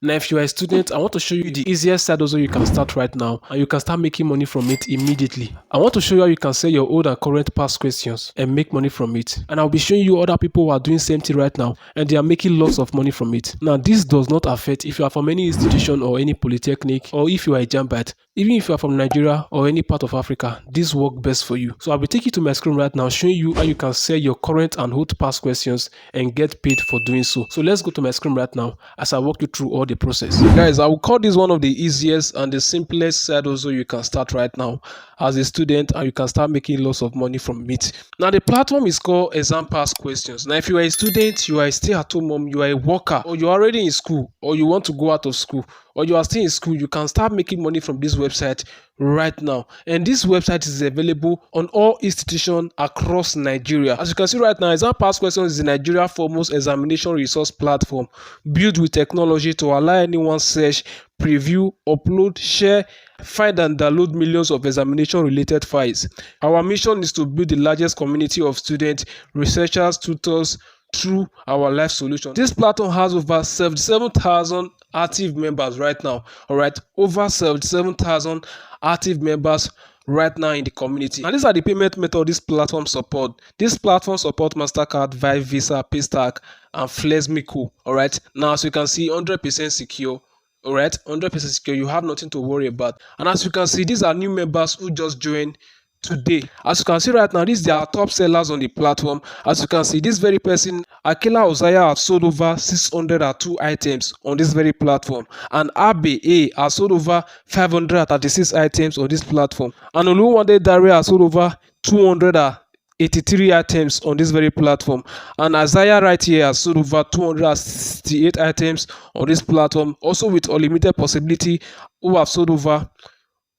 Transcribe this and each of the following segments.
Now, if you are a student, I want to show you the easiest side hustle you can start right now, and you can start making money from it immediately. I want to show you how you can sell your old and current past questions and make money from it. And I'll be showing you other people who are doing same thing right now, and they are making lots of money from it. Now, this does not affect if you are from any institution or any polytechnic, or if you are a jambite. Even if you are from Nigeria or any part of Africa, this works best for you. So I'll be taking you to my screen right now, showing you how you can sell your current and old past questions and get paid for doing so. So let's go to my screen right now as I walk you through all the process. Guys, I will call this one of the easiest and the simplest side hustle you can start right now as a student, and you can start making lots of money from it. Now, the platform is called Exam Past Questions. Now, if you are a student, you are a stay-at-home mom, you are a worker, or you are already in school, or you want to go out of school, or you are still in school, you can start making money from this website right now. And this website is available on all institutions across Nigeria. As you can see right now, Exam Past Questions is Nigeria's foremost examination resource platform built with technology to allow anyone search, preview, upload, share, find and download millions of examination related files. Our mission is to build the largest community of students, researchers, tutors through our live solution. This platform has over 77,000 active members right now. All right, over 77,000 active members right now in the community. And these are the payment method this platform support. This platform support MasterCard, Vibe, Visa, Paystack, and FlexMico. All right, now as you can see, 100% secure. All right, 100% secure. You have nothing to worry about. And as you can see, these are new members who just joined today. As you can see right now, these are top sellers on the platform. As you can see, this very person, Akila Ozaya, have sold over 602 items on this very platform, and Abe A has sold over 536 items on this platform, and Oluwande Dare has sold over 283 items on this very platform, and Isaiah right here has sold over 268 items on this platform, also with unlimited possibility, who have sold over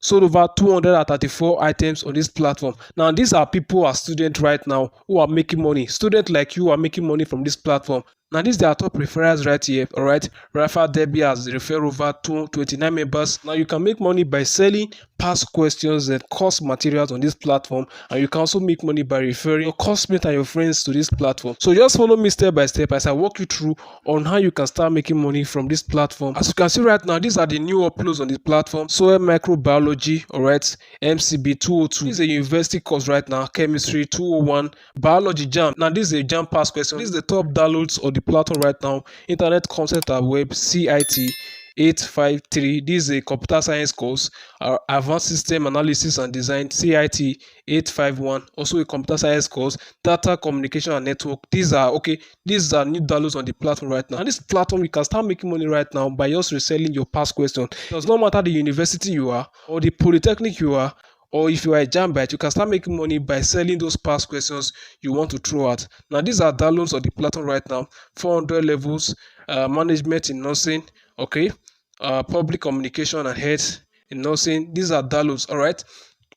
234 items on this platform. Now, these are people who are students right now who are making money. Students like you are making money from this platform. Now, these are our top referrals right here. All right, Rafa Debbie has referred over 229 members. Now, you can make money by selling past questions and course materials on this platform, and you can also make money by referring your classmates and your friends to this platform. So just follow me step by step as I walk you through on how you can start making money from this platform. As you can see right now, these are the new uploads on this platform. Soil microbiology, all right, MCB 202. This is a university course right now. Chemistry 201, biology jam. Now, this is a jam past question. This is the top downloads of the platform right now. Internet concept and web, CIT 853. This is a computer science course. Advanced system analysis and design, CIT 851. Also a computer science course. Data communication and network. These are new downloads on the platform right now. And this platform, you can start making money right now by just reselling your past question. It does not matter the university you are or the polytechnic you are, or if you are a jambite, you can start making money by selling those past questions you want to throw out. Now, these are downloads of the platform right now. 400 levels, management in nursing, okay, public communication and health in nursing. These are downloads, all right.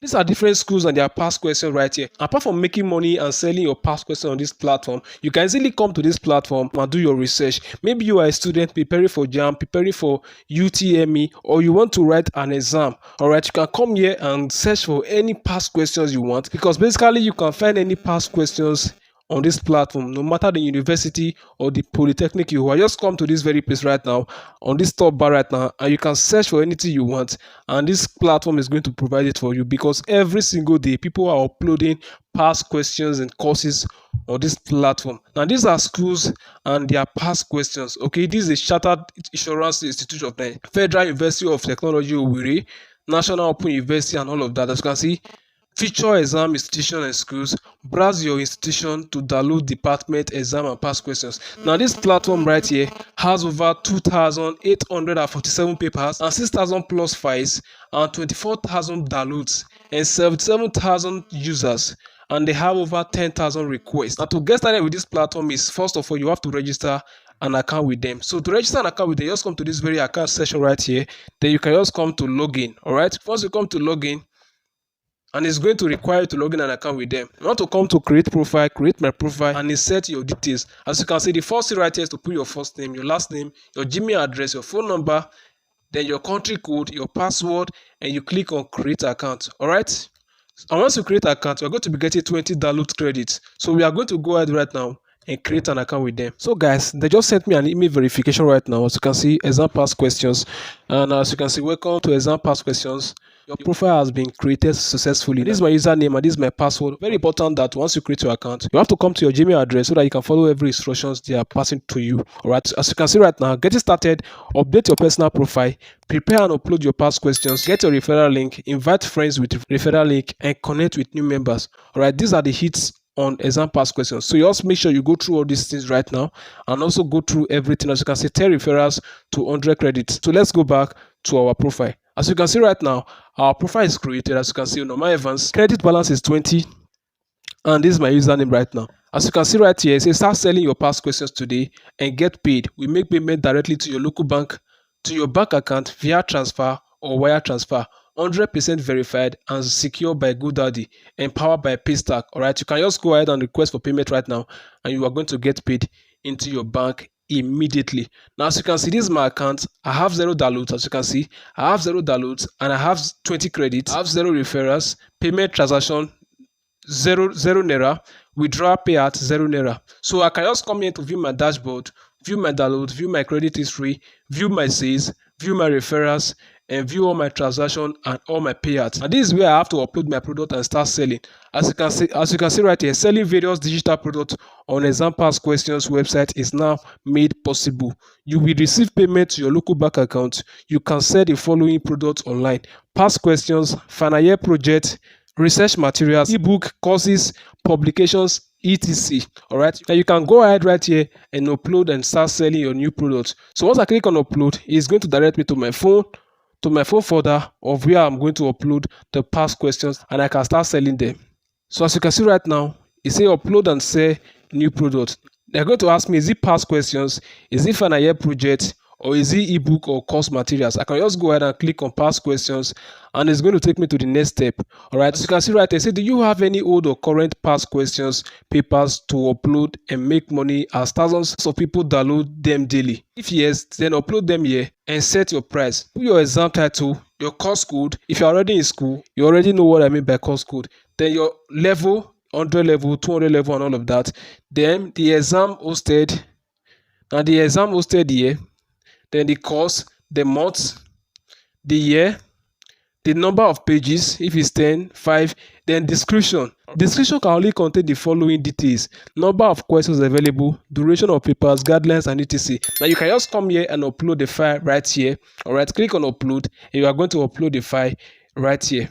These are different schools and their past questions right here. Apart from making money and selling your past question on this platform, you can easily come to this platform and do your research. Maybe you are a student preparing for JAM, preparing for UTME, or you want to write an exam. All right, you can come here and search for any past questions you want, because basically you can find any past questions on this platform, no matter the university or the polytechnic you are. Just come to this very place right now on this top bar right now, and you can search for anything you want, and this platform is going to provide it for you, because every single day people are uploading past questions and courses on this platform. Now, these are schools and their past questions. Okay, this is a Chartered Insurance Institute of the Federal University of Technology Owerri, National Open University, and all of that. As you can see, feature exam institution and schools. Browse your institution to download department exam and past questions. Now, this platform right here has over 2,847 papers and 6,000 plus files and 24,000 downloads and 77,000 users, and they have over 10,000 requests. Now, to get started with this platform is, first of all, you have to register an account with them. So to register an account with them, just come to this very account section right here. Then you can just come to login. All right, once you come to login, and it's going to require you to log in an account with them. You want to come to create profile, create my profile, and insert your details. As you can see, the first thing right here is to put your first name, your last name, your Gmail address, your phone number, then your country code, your password, and you click on create account. All right, and once you create account, you're going to be getting 20 download credits. So we are going to go ahead right now and create an account with them. So guys, they just sent me an email verification right now. As you can see, exam pass questions, and as you can see, welcome to exam pass questions. Your profile has been created successfully. This is my username and this is my password. Very important that once you create your account, you have to come to your Gmail address so that you can follow every instructions they are passing to you. Alright, as you can see right now, getting started, update your personal profile, prepare and upload your past questions, get your referral link, invite friends with referral link, and connect with new members. Alright, these are the hits on exam pass questions. So you also make sure you go through all these things right now and also go through everything. As you can see, 10 referrals to 100 credits. So let's go back to our profile. As you can see right now, our profile is created. As you can see, Normal Evans, credit balance is 20, and this is my username right now. As you can see right here, it says start selling your past questions today and get paid. We make payment directly to your local bank, to your bank account via transfer or wire transfer. 100% verified and secured by GoDaddy and powered by Paystack. Alright, you can just go ahead and request for payment right now, and you are going to get paid into your bank immediately. Now, as you can see, this is my account. I have 0 downloads. As you can see, I have 0 downloads and I have 20 credits. I have 0 referrals, payment transaction zero naira, withdraw payout 0 naira. So I can just come here to view my dashboard, view my download, view my credit history, view my sales, view my referrals, and view all my transactions and all my payouts. And this is where I have to upload my product and start selling. As you can see right here, selling various digital products on exam pass questions website is now made possible. You will receive payment to your local bank account. You can sell the following products online: past questions, final year project, research materials, ebook, courses, publications, etc. All right, now you can go ahead right here and upload and start selling your new products. So once I click on upload, it's going to direct me to my phone folder of where I'm going to upload the past questions, and I can start selling them. So as you can see right now, it says upload and sell new product. They're going to ask me, is it past questions, is it final year project, or is it ebook or course materials? I can just go ahead and click on past questions, and it's going to take me to the next step. All right, as you can see right there, say, do you have any old or current past questions papers to upload and make money as thousands of people download them daily? If yes, then upload them here and set your price. Put your exam title, your course code. If you're already in school, you already know what I mean by course code. Then your level, 100 level, 200 level, and all of that. Then the exam hosted. Now the exam hosted here. Then the course, the month, the year, the number of pages, if it's 10, 5, then description. Description can only contain the following details: number of questions available, duration of papers, guidelines, and etc. Now you can just come here and upload the file right here. All right, click on upload, and you are going to upload the file right here.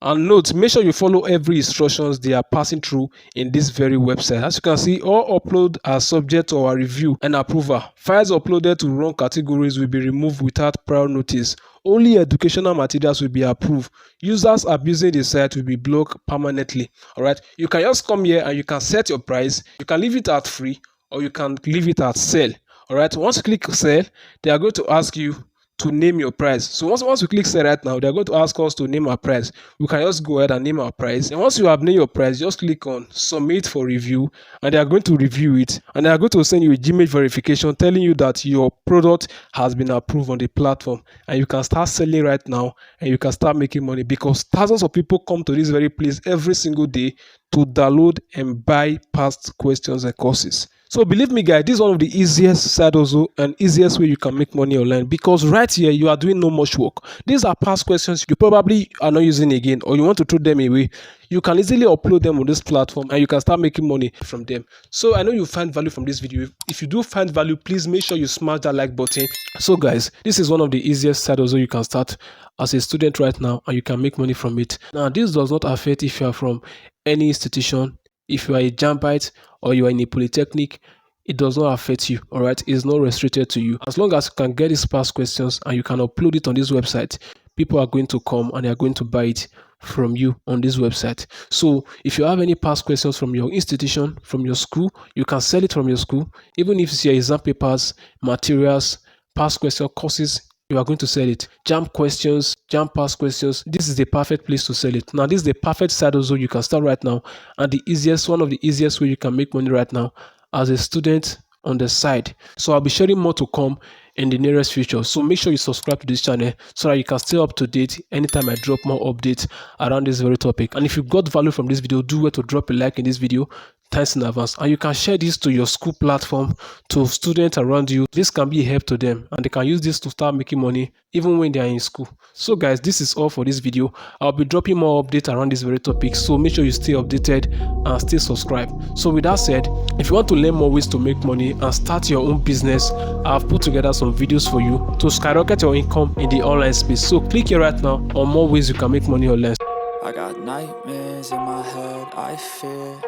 And note, make sure you follow every instructions they are passing through in this very website. As you can see, all uploads are subject to our review and approval. Files uploaded to wrong categories will be removed without prior notice. Only educational materials will be approved. Users abusing the site will be blocked permanently. Alright, you can just come here and you can set your price. You can leave it at free or you can leave it at sell. Alright, once you click sell, they are going to ask you to name your price. So once we click sell right now, they're going to ask us to name our price. We can just go ahead and name our price. And once you have named your price, just click on submit for review, and they are going to review it, and they are going to send you a Gmail verification telling you that your product has been approved on the platform, and you can start selling right now, and you can start making money, because thousands of people come to this very place every single day to download and buy past questions and courses. So believe me guys, this is one of the easiest side hustle and easiest way you can make money online, because right here you are doing no much work. These are past questions you probably are not using again, or you want to throw them away. You can easily upload them on this platform and you can start making money from them. So I know you find value from this video. If you do find value, please make sure you smash that like button. So guys, this is one of the easiest side hustle you can start as a student right now, and you can make money from it. Now this does not affect if you are from any institution. If you are a Jambite or you are in a polytechnic, it does not affect you. All right, it's not restricted to you. As long as you can get these past questions and you can upload it on this website, people are going to come and they are going to buy it from you on this website. So if you have any past questions from your institution, from your school, you can sell it from your school. Even if it's your exam papers, materials, past question courses, you are going to sell it. Jam questions, jam past questions, this is the perfect place to sell it. Now this is the perfect side hustle you can start right now, and the easiest, one of the easiest way you can make money right now as a student on the side. So I'll be sharing more to come in the nearest future. So make sure you subscribe to this channel so that you can stay up to date anytime I drop more updates around this very topic. And if you got value from this video, do well to drop a like in this video. Thanks in advance. And you can share this to your school platform, to students around you. This can be a help to them and they can use this to start making money even when they are in school. So guys, this is all for this video. I'll be dropping more updates around this very topic, so make sure you stay updated and stay subscribed. So with that said, if you want to learn more ways to make money and start your own business, I've put together some videos for you to skyrocket your income in the online space. So click here right now on more ways you can make money online. I got nightmares in my head, I fear